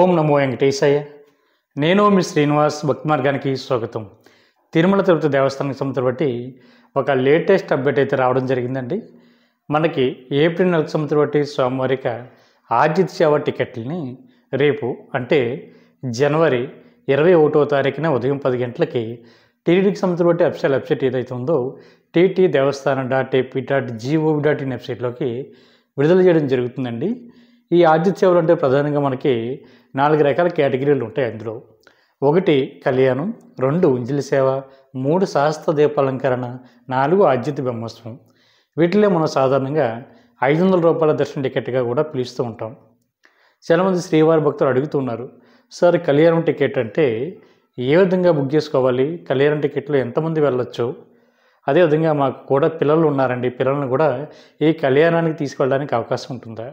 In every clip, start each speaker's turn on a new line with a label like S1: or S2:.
S1: ఓం నమో వెంకటేశయ్య. నేను మీ శ్రీనివాస్. భక్తి మార్గానికి స్వాగతం. తిరుమల తిరుపతి దేవస్థానానికి సంబంధించి బట్టి ఒక లేటెస్ట్ అప్డేట్ అయితే రావడం జరిగిందండి. మనకి ఏప్రిల్ నెలకు సంబంధించి బట్టి స్వామివారిక ఆర్జిత సేవ టికెట్లని రేపు అంటే జనవరి 21వ తారీఖున ఉదయం 10 గంటలకి టీటీడీకి సంబంధించి బట్టి అఫీషియల్ వెబ్సైట్ ఏదైతే ఉందో టీటీ దేవస్థానం .ap.gov.in వెబ్సైట్లోకి విడుదల చేయడం జరుగుతుందండి. ఈ ఆర్జిత సేవలు అంటే ప్రధానంగా మనకి 4 రకాల కేటగిరీలు ఉంటాయి. అందులో 1 కళ్యాణం, 2 ఉంజిలి సేవ, 3 సహస్ర దీపాలంకరణ, 4 ఆర్జిత బ్రహ్మోత్సవం. వీటిలో మనం సాధారణంగా 500 రూపాయల దర్శన టికెట్గా కూడా పిలుస్తూ ఉంటాం. చాలామంది శ్రీవారి భక్తులు అడుగుతున్నారు, సార్ కళ్యాణం టికెట్ అంటే ఏ విధంగా బుక్ చేసుకోవాలి, కళ్యాణం టికెట్లో ఎంతమంది వెళ్ళొచ్చు, అదేవిధంగా మాకు కూడా పిల్లలు ఉన్నారండి, పిల్లలను కూడా ఈ కళ్యాణానికి తీసుకెళ్ళడానికి అవకాశం ఉంటుందా,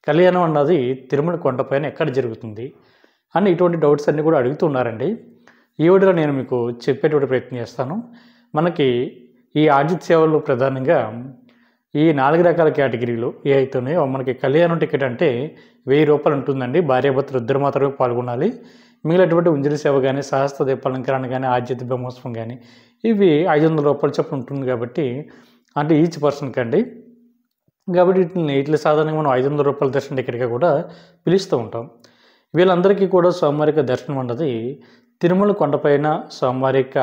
S1: కళ్యాణం అన్నది తిరుమల కొండపైన ఎక్కడ జరుగుతుంది అని ఇటువంటి డౌట్స్ అన్నీ కూడా అడుగుతున్నారండి. ఈ వీడియోలో నేను మీకు చెప్పేటువంటి ప్రయత్నం చేస్తాను. మనకి ఈ ఆర్జిత సేవలు ప్రధానంగా ఈ 4 రకాల కేటగిరీలు ఏ అవుతున్నాయో మనకి కళ్యాణం టికెట్ అంటే 1000 రూపాయలు ఉంటుందండి. భార్యాభర్తలు ఇద్దరు మాత్రమే పాల్గొనాలి. మిగిలినటువంటి ఉంజిలి సేవ కానీ, సహస్ర దీపాలంకరణ కానీ, ఆర్జిత బ్రహ్మోత్సవం కానీ ఇవి 500 రూపాయల చొప్పున ఉంటుంది కాబట్టి అంటే ఈచ్ పర్సన్కి అండి. కాబట్టి వీటిని సాధారణంగా మనం 500 రూపాయల దర్శన టికెట్గా కూడా పిలుస్తూ ఉంటాం. వీళ్ళందరికీ కూడా స్వామివారి యొక్క దర్శనం అన్నది తిరుమల కొండపైన స్వామివారి యొక్క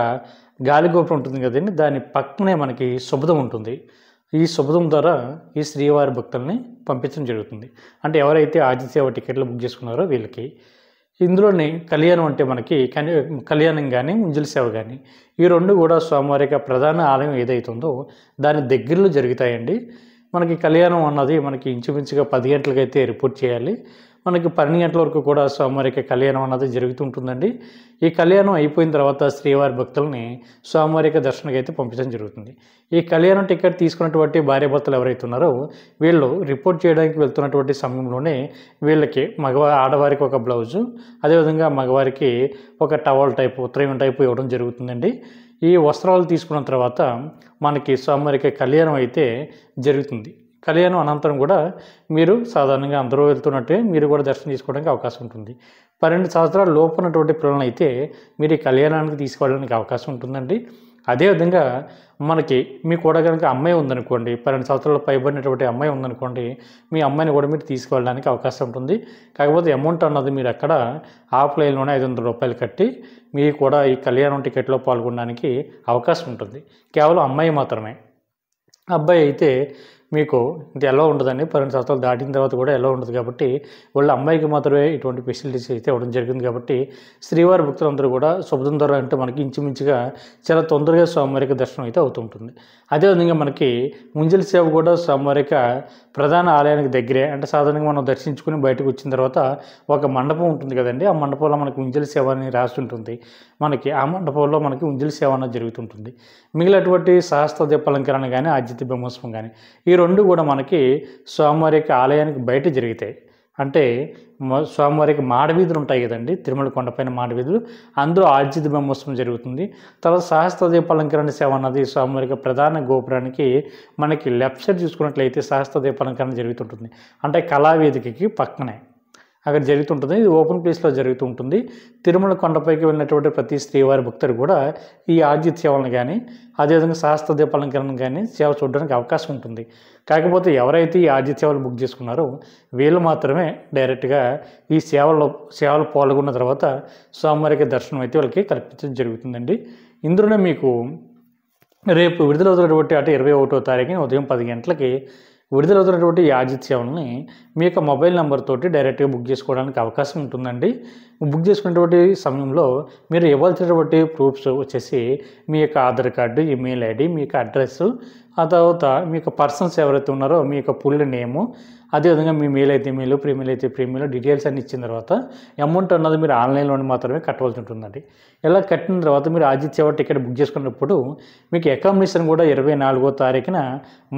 S1: గాలిగోపురం ఉంటుంది కదండి, దాని పక్కనే మనకి శుభదం ఉంటుంది. ఈ శుభదం ద్వారా ఈ శ్రీవారి భక్తుల్ని పంపించడం జరుగుతుంది. అంటే ఎవరైతే ఆర్జిత సేవ టికెట్లు బుక్ చేసుకున్నారో వీళ్ళకి. ఇందులోని కళ్యాణం అంటే మనకి కళ్యాణం కానీ, ఉంజిలి సేవ కానీ ఈ 2 కూడా స్వామివారి యొక్క ప్రధాన ఆలయం ఏదైతుందో దాని దగ్గరలో జరుగుతాయండి. మనకి కళ్యాణం అన్నది మనకి ఇంచుమించుగా 10 గంటలకైతే రిపోర్ట్ చేయాలి. మనకి 12 గంటల వరకు కూడా స్వామివారికి కళ్యాణం అన్నది జరుగుతుంటుందండి. ఈ కళ్యాణం అయిపోయిన తర్వాత శ్రీవారి భక్తుల్ని స్వామివారి యొక్క దర్శనకి అయితే పంపించడం జరుగుతుంది. ఈ కళ్యాణం టికెట్ తీసుకున్నటువంటి భార్యాభర్తలు ఎవరైతే ఉన్నారో వీళ్ళు రిపోర్ట్ చేయడానికి వెళ్తున్నటువంటి సమయంలోనే వీళ్ళకి ఆడవారికి ఒక బ్లౌజు, అదేవిధంగా మగవారికి ఒక టవల్ టైపు, ఉత్తరీయం టైపు ఇవ్వడం జరుగుతుందండి. ఈ వస్త్రాలు తీసుకున్న తర్వాత మనకి స్వామివారికి కళ్యాణం అయితే జరుగుతుంది. కళ్యాణం అనంతరం కూడా మీరు సాధారణంగా అందరూ వెళ్తున్నట్టే మీరు కూడా దర్శనం చేసుకోవడానికి అవకాశం ఉంటుంది. 12 సంవత్సరాల లోపు ఉన్నటువంటి పిల్లలను అయితే మీరు ఈ కళ్యాణానికి తీసుకెళ్ళడానికి అవకాశం ఉంటుందండి. అదేవిధంగా మనకి మీ కూడా కనుక అమ్మాయి ఉందనుకోండి, 12 సంవత్సరాలు పైబడినటువంటి అమ్మాయి ఉందనుకోండి, మీ అమ్మాయిని కూడా మీరు తీసుకెళ్ళడానికి అవకాశం ఉంటుంది. కాకపోతే అమౌంట్ అన్నది మీరు అక్కడ ఆఫ్లైన్లోనే 500 రూపాయలు కట్టి మీరు కూడా ఈ కళ్యాణం టికెట్లో పాల్గొనడానికి అవకాశం ఉంటుంది. కేవలం అమ్మాయి మాత్రమే. అబ్బాయి అయితే మీకు ఇది ఎలా ఉండదండి, 12 సంవత్సరాలు దాటిన తర్వాత కూడా ఎలా ఉండదు. కాబట్టి వాళ్ళ అమ్మాయికి మాత్రమే ఇటువంటి ఫెసిలిటీస్ అయితే ఇవ్వడం జరిగింది. కాబట్టి శ్రీవారి భక్తులందరూ కూడా శుభదం ద్వారా అంటే మనకి ఇంచుమించుగా చాలా తొందరగా స్వామివారికి దర్శనం అయితే అవుతుంటుంది. అదేవిధంగా మనకి ఉంజిలి సేవ కూడా స్వామివారిక ప్రధాన ఆలయానికి దగ్గరే, అంటే సాధారణంగా మనం దర్శించుకుని బయటకు వచ్చిన తర్వాత ఒక మండపం ఉంటుంది కదండి, ఆ మండపంలో మనకి ఉంజిలి సేవ అని రాసి ఉంటుంది. మనకి ఆ మండపంలో మనకి ఉంజిలి సేవ అనేది జరుగుతుంటుంది. మిగిలినటువంటి సహస్ర దీపాలంకరణ కానీ, ఆర్జిత బ్రహ్మోత్సవం కానీ ఈ 2 కూడా మనకి స్వామివారి యొక్క ఆలయానికి బయట జరుగుతాయి. అంటే స్వామివారికి మాడవీధులు ఉంటాయి కదండి, తిరుమల కొండపైన మాడవీధులు, అందులో ఆర్జిత బ్రహ్మోత్సవం జరుగుతుంది. తర్వాత సహస్ర దీపాలంకరణ సేవ అన్నది స్వామివారికి ప్రధాన గోపురానికి మనకి లెఫ్ట్ సైడ్ చూసుకున్నట్లయితే సహస్ర దీపాలంకరణ జరుగుతుంటుంది. అంటే కళావేదికకి పక్కనే అక్కడ జరుగుతుంటుంది. ఇది ఓపెన్ ప్లేస్లో జరుగుతూ ఉంటుంది. తిరుమల కొండపైకి వెళ్ళినటువంటి ప్రతి శ్రీవారి భక్తులు కూడా ఈ ఆర్జిత సేవలను కానీ, అదేవిధంగా సహస్ర దీపాలంకరణ కానీ సేవ చూడడానికి అవకాశం ఉంటుంది. కాకపోతే ఎవరైతే ఈ ఆర్జిత సేవలు బుక్ చేసుకున్నారో వీళ్ళు మాత్రమే డైరెక్ట్గా ఈ సేవలు పాల్గొన్న తర్వాత స్వామివారికి దర్శనం అయితే వాళ్ళకి కల్పించడం జరుగుతుందండి. ఇందులోనే మీకు రేపు విడుదలవుతున్నటువంటి అంటే 21వ తారీఖున ఉదయం 10 గంటలకి విడుదలవుతున్నటువంటి ఈ ఆర్జిత సేవల్ని మీ యొక్క మొబైల్ నెంబర్ తోటి డైరెక్ట్గా బుక్ చేసుకోవడానికి అవకాశం ఉంటుందండి. బుక్ చేసుకునేటువంటి సమయంలో మీరు ఇవ్వాల్సినటువంటి ప్రూఫ్స్ వచ్చేసి మీ యొక్క ఆధార్ కార్డు, ఈమెయిల్ ఐడి, మీ యొక్క అడ్రస్, ఆ తర్వాత మీ యొక్క పర్సన్స్ ఎవరైతే ఉన్నారో మీ యొక్క ఫుల్ నేము, అదేవిధంగా మీ మెయిల్ అయితే మెయిల్, ప్రీమెయిల్ అయితే ప్రీమెయిల్ డీటెయిల్స్ అన్ని ఇచ్చిన తర్వాత అమౌంట్ అన్నది మీరు ఆన్లైన్లోనే మాత్రమే కట్టవలసి ఉంటుందండి. ఇలా కట్టిన తర్వాత మీరు ఆర్జిత సేవ టికెట్ బుక్ చేసుకున్నప్పుడు మీకు అకామిడేషన్ కూడా 24వ తారీఖున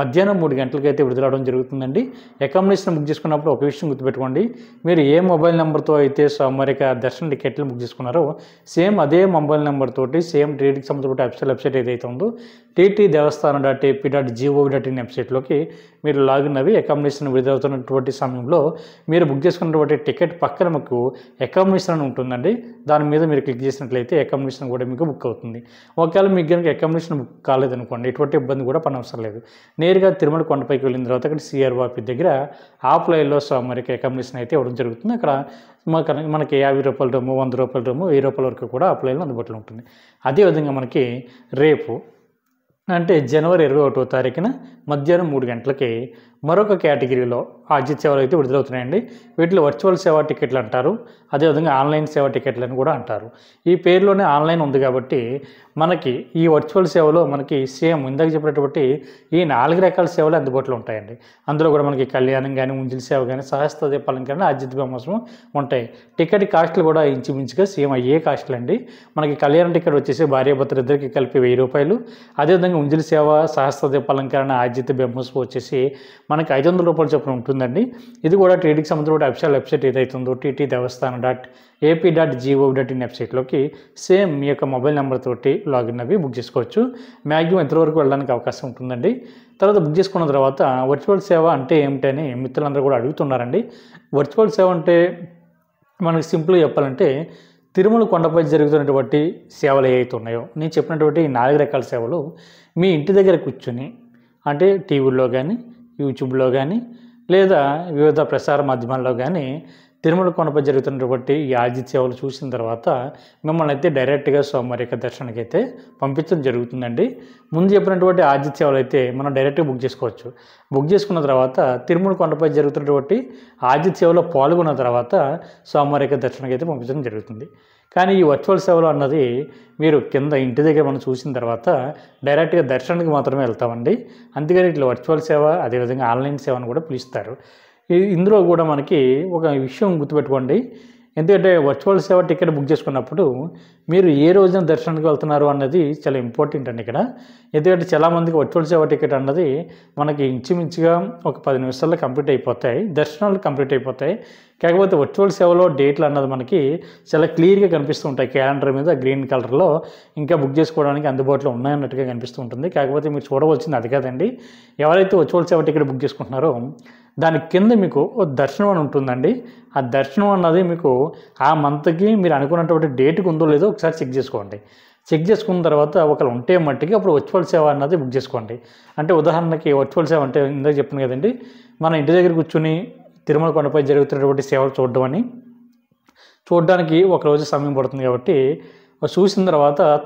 S1: మధ్యాహ్నం 3 గంటలకైతే విడుదలవడం జరుగుతుందండి. అకామిడేషన్ బుక్ చేసుకున్నప్పుడు ఒక విషయం గుర్తుపెట్టుకోండి, మీరు ఏ మొబైల్ నెంబర్తో అయితే స్వామివారి దర్శన టికెట్లు బుక్ చేసుకున్నారో సేమ్ అదే మొబైల్ నెంబర్ తోటి సేమ్ టీటీడీకి సంబంధించిన అఫీషియల్ వెబ్సైట్ ఏదైతే ఉందో ttdevastanam.ap.gov.in వెబ్సైట్లోకి మీరు లాగిన్ అవి అకామిడేషన్ విడుదలవుతున్నటువంటి సమయంలో మీరు బుక్ చేసుకున్నటువంటి టికెట్ పక్కన మీకు అకామిడేషన్ అని ఉంటుందండి. దాని మీద మీరు క్లిక్ చేసినట్లయితే అకామిడేషన్ కూడా మీకు బుక్ అవుతుంది. ఒకవేళ మీకు కనుక అకామిడేషన్ బుక్ కాలేదనుకోండి, ఎటువంటి ఇబ్బంది కూడా పడనవసరం లేదు. నేరుగా తిరుమల కొండపైకి వెళ్ళిన తర్వాత అక్కడ సిఆర్ఓ ఆఫీస్ దగ్గర ఆఫ్లైన్లో స్వామివారికి అకామిడేషన్ అయితే ఇవ్వడం జరుగుతుంది. అక్కడ మనకి 50 రూపాయల రూము, 100 రూపాయల రూము, 1000 రూపాయల వరకు కూడా ఆఫ్లైన్లో అందుబాటులో ఉంటుంది. అదేవిధంగా మనకి రేపు అంటే జనవరి 21వ తారీఖున మధ్యాహ్నం 3 గంటలకి మరొక కేటగిరీలో ఆర్జిత సేవలు అయితే విడుదలవుతున్నాయండి. వీటిలో వర్చువల్ సేవా టికెట్లు అంటారు, అదేవిధంగా ఆన్లైన్ సేవా టికెట్లు అని కూడా అంటారు. ఈ పేరులోనే ఆన్లైన్ ఉంది కాబట్టి మనకి ఈ వర్చువల్ సేవలో మనకి సేమ్ ఇందాక చెప్పినటువంటి ఈ 4 రకాల సేవలు అందుబాటులో ఉంటాయండి. అందులో కూడా మనకి కళ్యాణం కానీ, ఉంజిల్ సేవ కానీ, సహస్ర దీపాలం కానీ, ఆర్జిత బ్రహ్మోత్సవం ఉంటాయి. టికెట్ కాస్ట్లు కూడా ఇంచుమించుగా సేమ్ అయ్యే కాస్ట్లు అండి. మనకి కళ్యాణం టికెట్ వచ్చేసి భార్యాభర్తలు ఇద్దరికి కలిపి 1000 రూపాయలు. అదేవిధంగా ఉంజిల్ సేవ, సహస్ర దీపాలంకరణ, ఆర్జిత బ్రహ్మోత్సవం వచ్చేసి మనకి 500 రూపాయలు చొప్పున ఉంటుందండి. ఇది కూడా టీటీకి సంబంధించిన అఫీషియల్ వెబ్సైట్ ఏదైతుందో ttdevastanam.ap.gov.in వెబ్సైట్లోకి సేమ్ మీ యొక్క మొబైల్ నెంబర్ తోటి లాగిన్ అవి బుక్ చేసుకోవచ్చు. మ్యాక్సిమం ఎంతవరకు వెళ్ళడానికి అవకాశం ఉంటుందండి. తర్వాత బుక్ చేసుకున్న తర్వాత వర్చువల్ సేవ అంటే ఏమిటని మిత్రులందరూ కూడా అడుగుతున్నారండి. వర్చువల్ సేవ అంటే మనకి సింపుల్గా చెప్పాలంటే తిరుమల కొండపై జరుగుతున్నటువంటి సేవలు ఏవైతే ఉన్నాయో నేను చెప్పినటువంటి 4 రకాల సేవలు మీ ఇంటి దగ్గర కూర్చొని అంటే టీవీల్లో కానీ, యూట్యూబ్లో కానీ, లేదా వివిధ ప్రసార మాధ్యమాల్లో కానీ తిరుమల కొండపై జరుగుతున్నటువంటి ఈ ఆర్జిత సేవలు చూసిన తర్వాత మిమ్మల్ని అయితే డైరెక్ట్గా స్వామివారి యొక్క దర్శనానికి అయితే పంపించడం జరుగుతుందండి. ముందు చెప్పినటువంటి ఆర్జిత సేవలు అయితే మనం డైరెక్ట్గా బుక్ చేసుకోవచ్చు. బుక్ చేసుకున్న తర్వాత తిరుమల కొండపై జరుగుతున్నటువంటి ఆర్జిత సేవలో పాల్గొన్న తర్వాత స్వామివారి యొక్క దర్శనానికి అయితే పంపించడం జరుగుతుంది. కానీ ఈ వర్చువల్ సేవలు అన్నది మీరు కింద ఇంటి దగ్గర మనం చూసిన తర్వాత డైరెక్ట్గా దర్శనానికి మాత్రమే వెళ్తామండి. అందుకని ఇట్లా వర్చువల్ సేవ అదేవిధంగా ఆన్లైన్ సేవ అని కూడా పిలుస్తారు. ఇందులో కూడా మనకి ఒక విషయం గుర్తుపెట్టుకోండి. ఎందుకంటే వర్చువల్ సేవ టికెట్ బుక్ చేసుకున్నప్పుడు మీరు ఏ రోజున దర్శనానికి వెళ్తున్నారు అన్నది చాలా ఇంపార్టెంట్ అండి ఇక్కడ. ఎందుకంటే చాలామందికి వర్చువల్ సేవ టికెట్ అన్నది మనకి ఇంచుమించుగా ఒక 10 నిమిషాల్లో కంప్లీట్ అయిపోతాయి, దర్శనాలు కంప్లీట్ అయిపోతాయి. కాకపోతే వర్చువల్ సేవలో డేట్లు అన్నది మనకి చాలా క్లియర్గా కనిపిస్తూ ఉంటాయి. క్యాలెండర్ మీద గ్రీన్ కలర్లో ఇంకా బుక్ చేసుకోవడానికి అందుబాటులో ఉన్నాయన్నట్టుగా కనిపిస్తూ ఉంటుంది. కాకపోతే మీరు చూడవలసింది అది కాదండి. ఎవరైతే వర్చువల్ సేవ టికెట్ బుక్ చేసుకుంటున్నారో దాని కింద మీకు దర్శనం అని ఉంటుందండి. ఆ దర్శనం అన్నది మీకు ఆ మంత్కి మీరు అనుకున్నటువంటి డేట్కి ఉందో లేదో ఒకసారి చెక్ చేసుకోండి. చెక్ చేసుకున్న తర్వాత ఒకవేళ ఉంటే మట్టికి అప్పుడు వర్చువల్ సేవ అన్నది బుక్ చేసుకోండి. అంటే ఉదాహరణకి వర్చువల్ సేవ అంటే ఇందాక చెప్పాను కదండి, మన ఇంటి దగ్గర కూర్చొని తిరుమల కొండపై జరుగుతున్నటువంటి సేవలు చూడడానికి ఒక రోజు సమయం పడుతుంది కాబట్టి చూసిన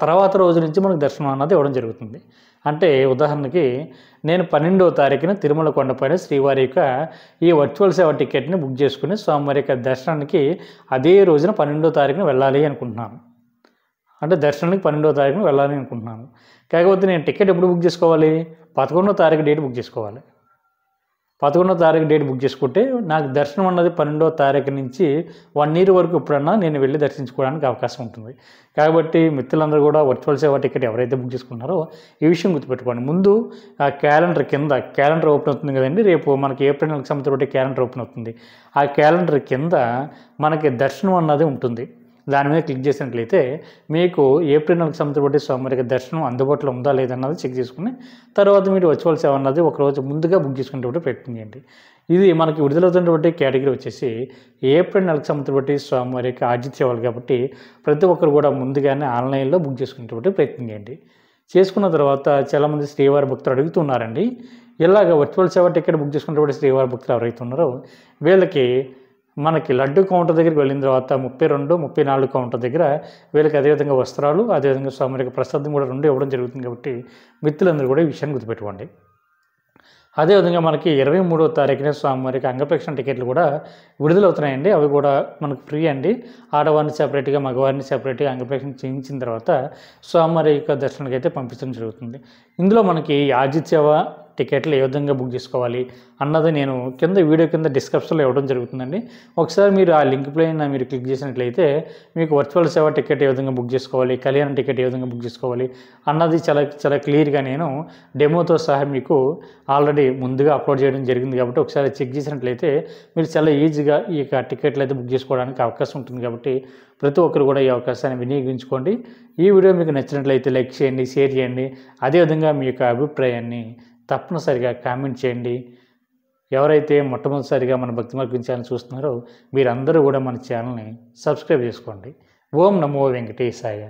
S1: తర్వాత రోజు నుంచి మనకు దర్శనం అన్నది ఇవ్వడం జరుగుతుంది. అంటే ఉదాహరణకి నేను 12వ తారీఖున తిరుమల కొండపైన శ్రీవారి యొక్క ఈ వర్చువల్ సేవ టికెట్ని బుక్ చేసుకుని స్వామివారి యొక్క దర్శనానికి అదే రోజున 12వ తారీఖున వెళ్ళాలి అనుకుంటున్నాను. అంటే దర్శనానికి 12వ తారీఖున వెళ్ళాలి అనుకుంటున్నాను. కాకపోతే నేను టికెట్ ఎప్పుడు బుక్ చేసుకోవాలి? 11వ తారీఖు డేట్ బుక్ చేసుకోవాలి. 11వ తారీఖు డేట్ బుక్ చేసుకుంటే నాకు దర్శనం అన్నది 12వ తారీఖు నుంచి 1 ఇయర్ వరకు ఎప్పుడన్నా నేను వెళ్ళి దర్శించుకోవడానికి అవకాశం ఉంటుంది. కాబట్టి మిత్రులందరూ కూడా వర్చువల్ సేవ టికెట్ ఎవరైతే బుక్ చేసుకుంటున్నారో ఈ విషయం గుర్తుపెట్టుకోండి. ముందు ఆ క్యాలెండర్ ఓపెన్ అవుతుంది కదండి, రేపు మనకి ఏప్రిల్ నెలకు సంబంధించిన క్యాలెండర్ ఓపెన్ అవుతుంది. ఆ క్యాలెండర్ కింద మనకి దర్శనం అన్నది ఉంటుంది. దాని మీద క్లిక్ చేసినట్లయితే మీకు ఏప్రిల్ నెలకు సంబంధించిన స్వామివారికి దర్శనం అందుబాటులో ఉందా లేదన్నది చెక్ చేసుకుని తర్వాత మీరు వర్చువల్ సేవ అన్నది ఒకరోజు ముందుగా బుక్ చేసుకునేటువంటి ప్రయత్నం చేయండి. ఇది మనకి విడుదలవుతున్నటువంటి కేటగిరీ వచ్చేసి ఏప్రిల్ నెలకు సంబంధించిన స్వామివారికి ఆర్జిత సేవలు కాబట్టి ప్రతి ఒక్కరు కూడా ముందుగానే ఆన్లైన్లో బుక్ చేసుకునేటువంటి ప్రయత్నం చేయండి. చేసుకున్న తర్వాత చాలామంది శ్రీవారి భక్తులు అడుగుతున్నారండి, ఇలాగ వర్చువల్ సేవ టికెట్ బుక్ చేసుకున్నటువంటి శ్రీవారి భక్తులు ఎవరైతే ఉన్నారో వీళ్ళకి మనకి లడ్డు కౌంటర్ దగ్గరికి వెళ్ళిన తర్వాత 32, 34 కౌంటర్ దగ్గర వీళ్ళకి అదేవిధంగా వస్త్రాలు అదేవిధంగా స్వామివారికి ప్రసాదం కూడా 2 ఇవ్వడం జరుగుతుంది. కాబట్టి మిత్రులందరూ కూడా ఈ విషయాన్ని గుర్తుపెట్టుకోండి. అదేవిధంగా మనకి 23వ తారీఖున స్వామివారికి అంగప్రక్షణ టికెట్లు కూడా విడుదలవుతున్నాయండి. అవి కూడా మనకు ఫ్రీ అండి. ఆడవారిని సెపరేట్గా మగవారిని సెపరేట్గా అంగప్రక్షణ చేయించిన తర్వాత స్వామివారి యొక్క దర్శనానికి అయితే పంపించడం జరుగుతుంది. ఇందులో మనకి ఆర్జిత సేవ టికెట్లు ఏ విధంగా బుక్ చేసుకోవాలి అన్నది నేను వీడియో కింద డిస్క్రిప్షన్లో ఇవ్వడం జరుగుతుందండి. ఒకసారి మీరు ఆ లింక్ పైన మీరు క్లిక్ చేసినట్లయితే మీకు వర్చువల్ సేవ టికెట్ ఏ విధంగా బుక్ చేసుకోవాలి, కళ్యాణ టికెట్ ఏ విధంగా బుక్ చేసుకోవాలి అన్నది చాలా క్లియర్గా నేను డెమోతో సహా మీకు ఆల్రెడీ ముందుగా అప్లోడ్ చేయడం జరిగింది. కాబట్టి ఒకసారి చెక్ చేసినట్లయితే మీరు చాలా ఈజీగా ఈ యొక్క టికెట్లు అయితే బుక్ చేసుకోవడానికి అవకాశం ఉంటుంది. కాబట్టి ప్రతి ఒక్కరు కూడా ఈ అవకాశాన్ని వినియోగించుకోండి. ఈ వీడియో మీకు నచ్చినట్లయితే లైక్ చేయండి, షేర్ చేయండి. అదేవిధంగా మీ యొక్క అభిప్రాయాన్ని తప్పనిసరిగా కామెంట్ చేయండి. ఎవరైతే మొట్టమొదటిసారిగా మన భక్తి మార్గం ఛానల్ చూస్తున్నారో మీరందరూ కూడా మన ఛానల్ని సబ్స్క్రైబ్ చేసుకోండి. ఓం నమో వెంకటేశాయ.